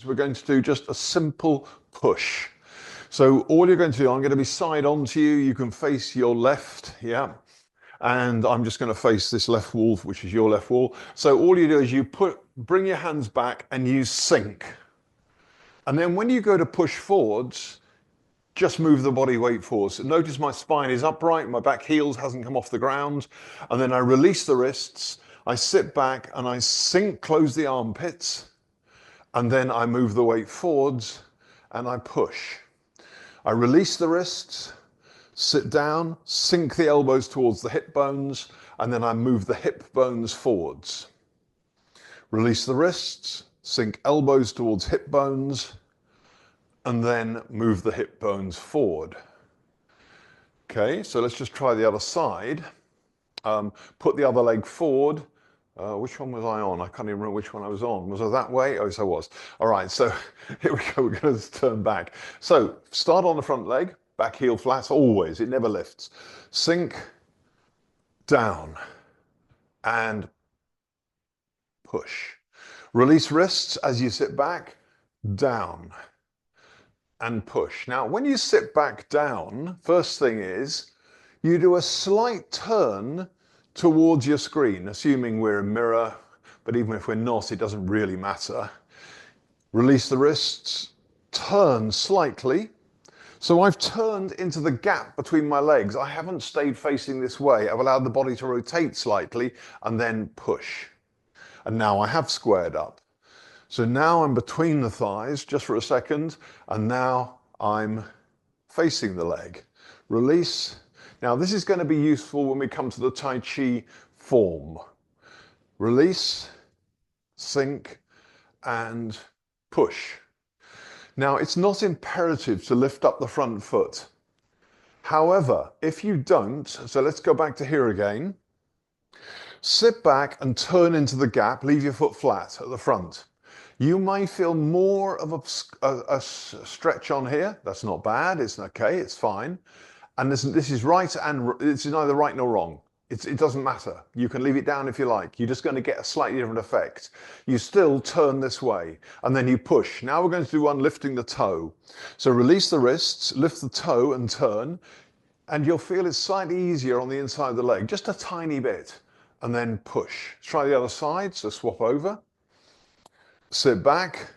we're going to do just a simple push. So all you're going to do, I'm going to be side on to you. You can face your left, yeah. And I'm just going to face this left wall, which is your left wall. So all you do is you bring your hands back and you sink. And then when you go to push forwards, just move the body weight forwards. So notice my spine is upright, my back heels hasn't come off the ground. And then I release the wrists, I sit back and I sink, close the armpits. And then I move the weight forwards and I push. I release the wrists, sit down, sink the elbows towards the hip bones, and then I move the hip bones forwards. Release the wrists, sink elbows towards hip bones, and then move the hip bones forward. Okay, so let's just try the other side. Put the other leg forward. Which one was I on? I can't even remember which one I was on. Was I that way? Oh, yes, I was. All right, so here we go. We're going to turn back. So start on the front leg, back heel flat, always. It never lifts. Sink, down, and push. Release wrists as you sit back, down, and push. Now, when you sit back down, first thing is you do a slight turn towards your screen, assuming we're a mirror, but even if we're not, it doesn't really matter. Release the wrists, turn slightly. So I've turned into the gap between my legs. I haven't stayed facing this way. I've allowed the body to rotate slightly and then push. And now I have squared up. So now I'm between the thighs just for a second, and now I'm facing the leg. Release. Now this is going to be useful when we come to the Tai Chi form. Release, sink, and push. Now it's not imperative to lift up the front foot. However, if you don't, so let's go back to here again. Sit back and turn into the gap, leave your foot flat at the front. You may feel more of a stretch on here. That's not bad, it's okay, it's fine. And this is right, and it's neither right nor wrong. It doesn't matter. You can leave it down if you like. You're just going to get a slightly different effect. You still turn this way, and then you push. Now we're going to do one lifting the toe. So release the wrists, lift the toe and turn, and you'll feel it's slightly easier on the inside of the leg, just a tiny bit, and then push. Try the other side, so swap over. Sit back,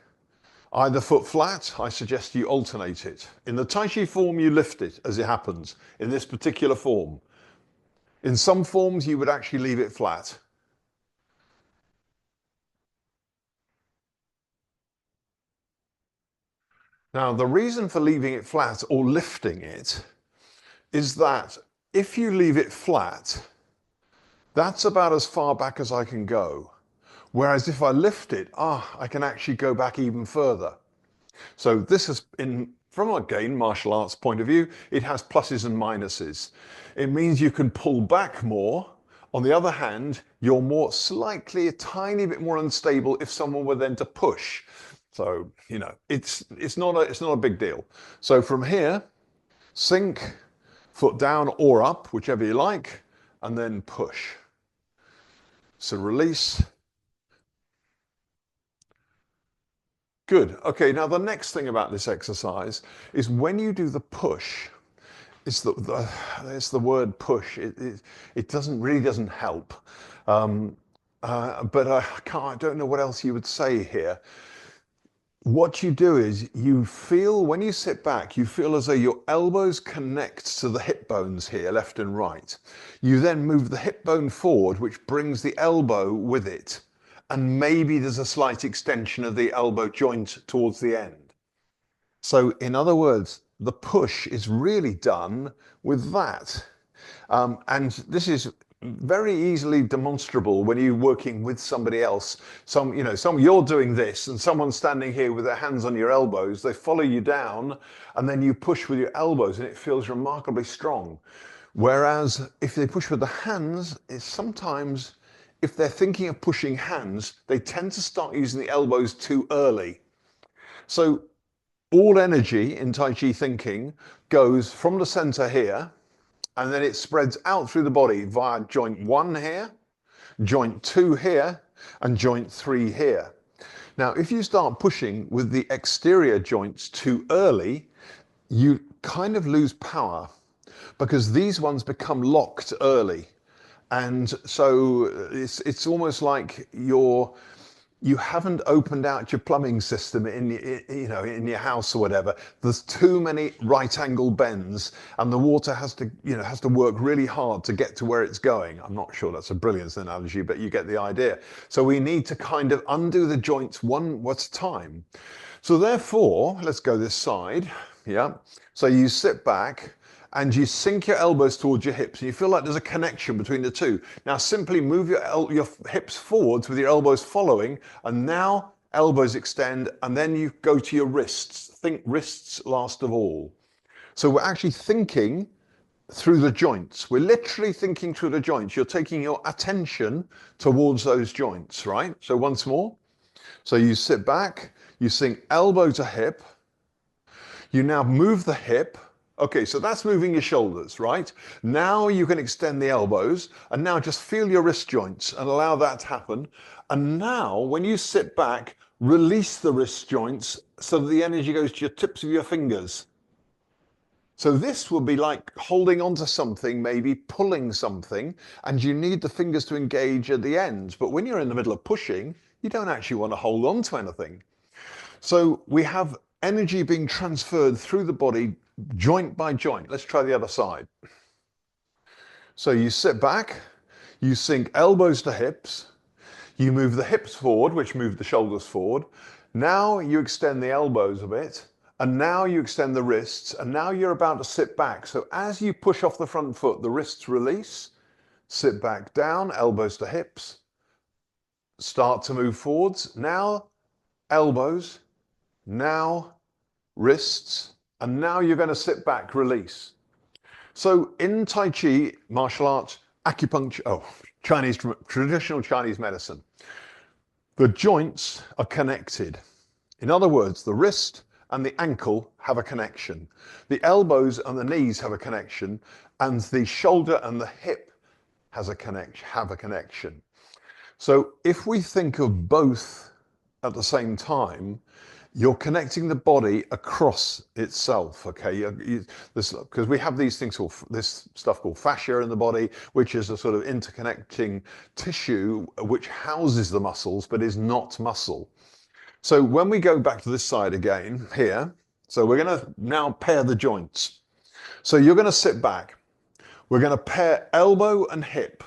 either foot flat. I suggest you alternate it. In the Tai Chi form, you lift it as it happens, in this particular form. In some forms, you would actually leave it flat. Now, the reason for leaving it flat or lifting it is that if you leave it flat, that's about as far back as I can go. Whereas if I lift it, I can actually go back even further. So this is, from again, martial arts point of view, it has pluses and minuses. It means you can pull back more. On the other hand, you're more slightly, a tiny bit more unstable if someone were then to push. So, you know, it's not a big deal. So from here, sink, foot down or up, whichever you like, and then push. So release. Good. Okay, now the next thing about this exercise is when you do the push, it's the word push. It really doesn't help. But I don't know what else you would say here. What you do is you feel, when you sit back, you feel as though your elbows connect to the hip bones here, left and right. You then move the hip bone forward, which brings the elbow with it. And maybe there's a slight extension of the elbow joint towards the end. So in other words, the push is really done with that. And this is very easily demonstrable when you're working with somebody else. You're doing this and someone's standing here with their hands on your elbows, they follow you down and then you push with your elbows and it feels remarkably strong. Whereas if they push with the hands, it's sometimes, if they're thinking of pushing hands, they tend to start using the elbows too early. So all energy in Tai Chi thinking goes from the center here, and then it spreads out through the body via joint 1 here, joint 2 here, and joint 3 here. Now, if you start pushing with the exterior joints too early, you kind of lose power because these ones become locked early. And so it's almost like you haven't opened out your plumbing system in your house or whatever. There's too many right angle bends, and the water has to work really hard to get to where it's going. I'm not sure that's a brilliant analogy, but you get the idea. So we need to kind of undo the joints one at a time. So therefore, let's go this side. Yeah. So you sit back and you sink your elbows towards your hips and you feel like there's a connection between the two. Now simply move your hips forwards with your elbows following, and now elbows extend, and then you go to your wrists. Think wrists last of all. So we're actually thinking through the joints. We're literally thinking through the joints. You're taking your attention towards those joints, right? So once more. So you sit back, you sink elbow to hip, you now move the hip. Okay, so that's moving your shoulders, right? Now you can extend the elbows, and now just feel your wrist joints and allow that to happen. And now when you sit back, release the wrist joints so that the energy goes to your tips of your fingers. So this will be like holding onto something, maybe pulling something, and you need the fingers to engage at the ends. But when you're in the middle of pushing, you don't actually want to hold on to anything. So we have energy being transferred through the body, joint by joint. Let's try the other side. So you sit back, you sink elbows to hips, you move the hips forward, which move the shoulders forward. Now you extend the elbows a bit, and now you extend the wrists, and now you're about to sit back. So as you push off the front foot, the wrists release, sit back down, elbows to hips, start to move forwards. Now elbows, now wrists, and now you're going to sit back, release. So in Tai Chi, martial arts, acupuncture, traditional Chinese medicine, the joints are connected. In other words, the wrist and the ankle have a connection. The elbows and the knees have a connection, and the shoulder and the hip have a connection. So if we think of both at the same time, you're connecting the body across itself, okay? Because we have these things called, this stuff called fascia in the body, which is a sort of interconnecting tissue which houses the muscles but is not muscle. So when we go back to this side again, here, so we're going to now pair the joints. So you're going to sit back. We're going to pair elbow and hip.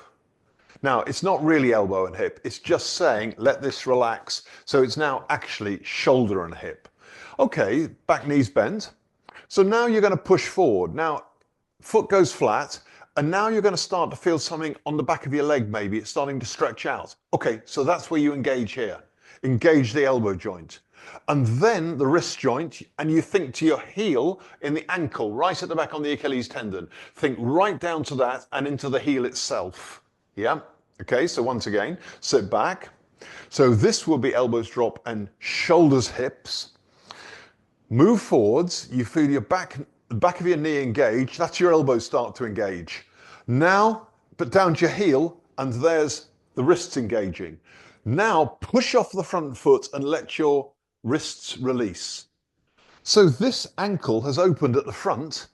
Now, it's not really elbow and hip. It's just saying, let this relax. So it's now actually shoulder and hip. Okay, back knees bent. So now you're going to push forward. Now, foot goes flat. And now you're going to start to feel something on the back of your leg, maybe. It's starting to stretch out. Okay, so that's where you engage here. Engage the elbow joint. And then the wrist joint, and you think to your heel in the ankle, right at the back on the Achilles tendon. Think right down to that and into the heel itself. Yeah? Okay, so once again, sit back. So this will be elbows drop and shoulders, hips. Move forwards. You feel the back of your knee engage. That's your elbows start to engage. Now, put down to your heel, and there's the wrists engaging. Now, push off the front foot and let your wrists release. So this ankle has opened at the front.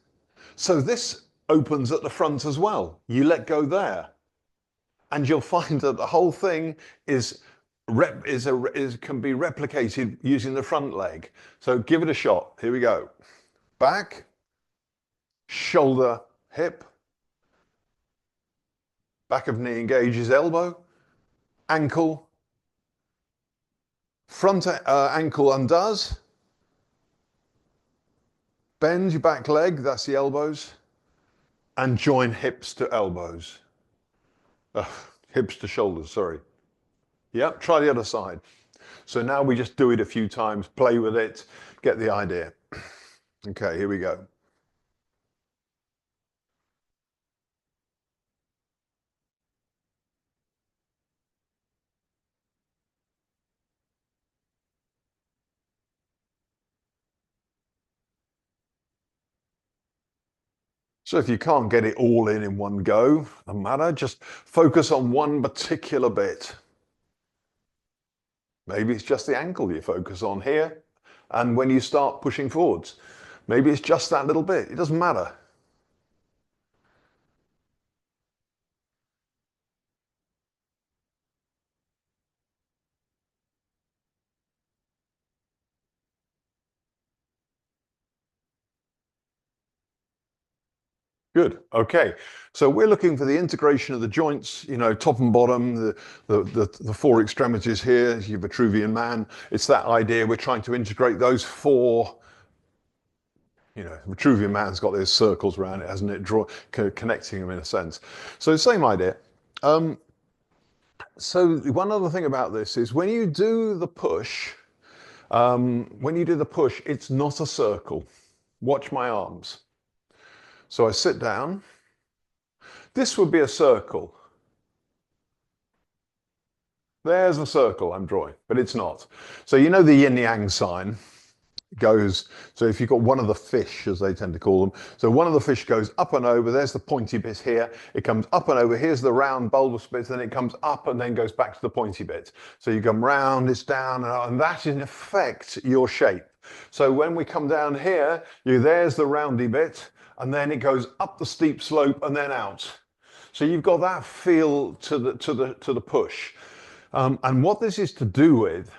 So this opens at the front as well. You let go there. And you'll find that the whole thing can be replicated using the front leg. So give it a shot. Here we go. Back, shoulder, hip. Back of knee engages elbow, ankle, front ankle undoes. Bend your back leg, that's the elbows, and join hips to elbows. Hips to shoulders, sorry. Yep, try the other side. So now we just do it a few times, play with it, get the idea. Okay, here we go. So if you can't get it all in one go, no matter, just focus on one particular bit. Maybe it's just the ankle you focus on here. And when you start pushing forwards, maybe it's just that little bit. It doesn't matter. Good. Okay. So we're looking for the integration of the joints, top and bottom, the four extremities here, your Vitruvian man. It's that idea. We're trying to integrate those four. Vitruvian man's got those circles around it, hasn't it? Connecting them in a sense. So same idea. Um, so one other thing about this is when you do the push, it's not a circle. Watch my arms. So I sit down. This would be a circle. There's a circle I'm drawing, but it's not. So you know the yin yang sign goes, so if you've got one of the fish, as they tend to call them, so one of the fish goes up and over, there's the pointy bit here, it comes up and over, here's the round bulbous bit, then it comes up and then goes back to the pointy bit. So you come round, it's down, and that in effect your shape. So when we come down here, there's the roundy bit, and then it goes up the steep slope and then out. So you've got that feel to the push. And what this is to do with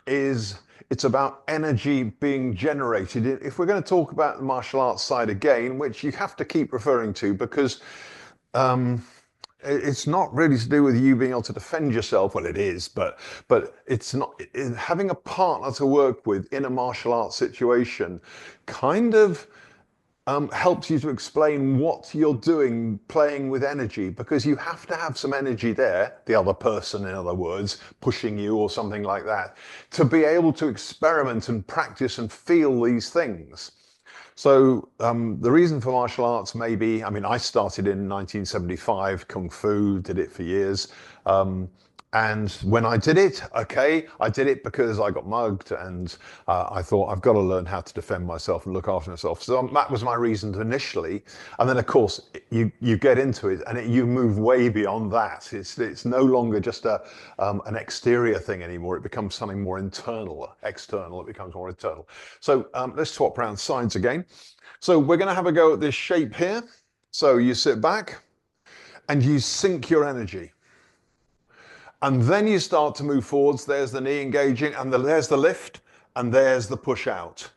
is it's about energy being generated. If we're going to talk about the martial arts side again, which you have to keep referring to because it's not really to do with you being able to defend yourself. Well, it is, but it's not. Having a partner to work with in a martial arts situation kind of helps you to explain what you're doing playing with energy, because you have to have some energy there, the other person, in other words, pushing you or something like that, to be able to experiment and practice and feel these things. So the reason for martial arts maybe, I mean, I started in 1975, Kung Fu, did it for years. And when I did it, okay, I did it because I got mugged and I thought I've got to learn how to defend myself and look after myself. So that was my reason initially. And then of course you get into it and you move way beyond that. It's no longer just an exterior thing anymore. It becomes something more internal, external. It becomes more internal. So let's swap around sides again. So we're going to have a go at this shape here. So you sit back and you sink your energy. And then you start to move forwards. There's the knee engaging, and there's the lift, and there's the push out.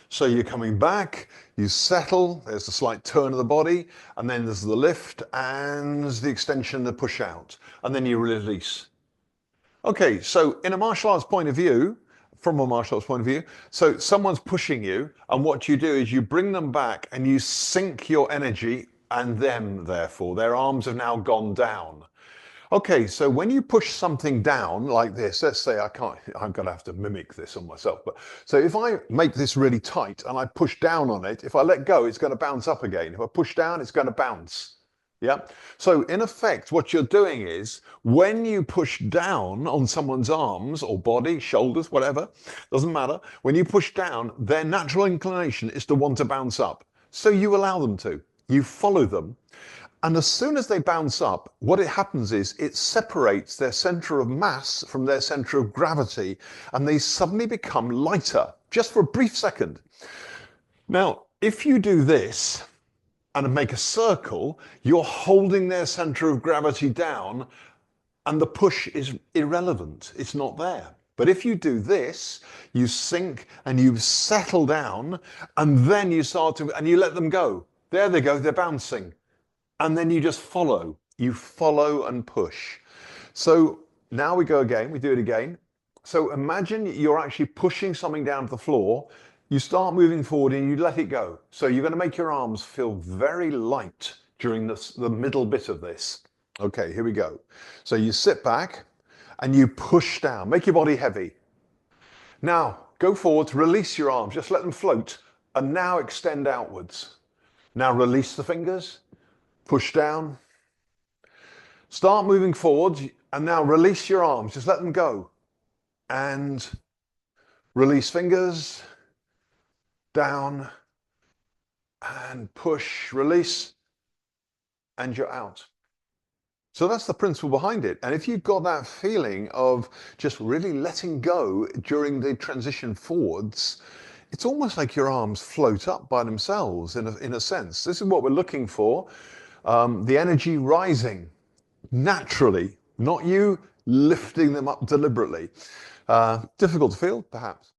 So you're coming back, you settle, there's a slight turn of the body, and then there's the lift and the extension, the push out, and then you release. Okay, so in a martial arts point of view, from a martial arts point of view, so someone's pushing you, and what you do is you bring them back and you sink your energy and them, therefore. Their arms have now gone down. Okay, so when you push something down like this, let's say I'm going to have to mimic this on myself. But so if I make this really tight and I push down on it, if I let go, it's going to bounce up again. If I push down, it's going to bounce. Yeah. So in effect, what you're doing is when you push down on someone's arms or body, shoulders, whatever, doesn't matter. When you push down, their natural inclination is to want to bounce up. So you allow them to. You follow them. And as soon as they bounce up, what it happens is it separates their center of mass from their center of gravity, and they suddenly become lighter, just for a brief second. Now, if you do this and make a circle, you're holding their center of gravity down, and the push is irrelevant. It's not there. But if you do this, you sink and you settle down, and then you start to, and you let them go. There they go, they're bouncing. And then you just follow. You follow and push. So now we go again, we do it again. So imagine you're actually pushing something down to the floor. You start moving forward and you let it go. So you're going to make your arms feel very light during the middle bit of this. Okay, here we go. So you sit back and you push down, make your body heavy. Now go forward, release your arms, just let them float, and now extend outwards. Now release the fingers. Push down. Start moving forward and now release your arms. Just let them go. And release fingers. Down. And push. Release. And you're out. So that's the principle behind it. And if you've got that feeling of just really letting go during the transition forwards, it's almost like your arms float up by themselves in a sense. This is what we're looking for. The energy rising naturally, not you lifting them up deliberately. Difficult to feel, perhaps.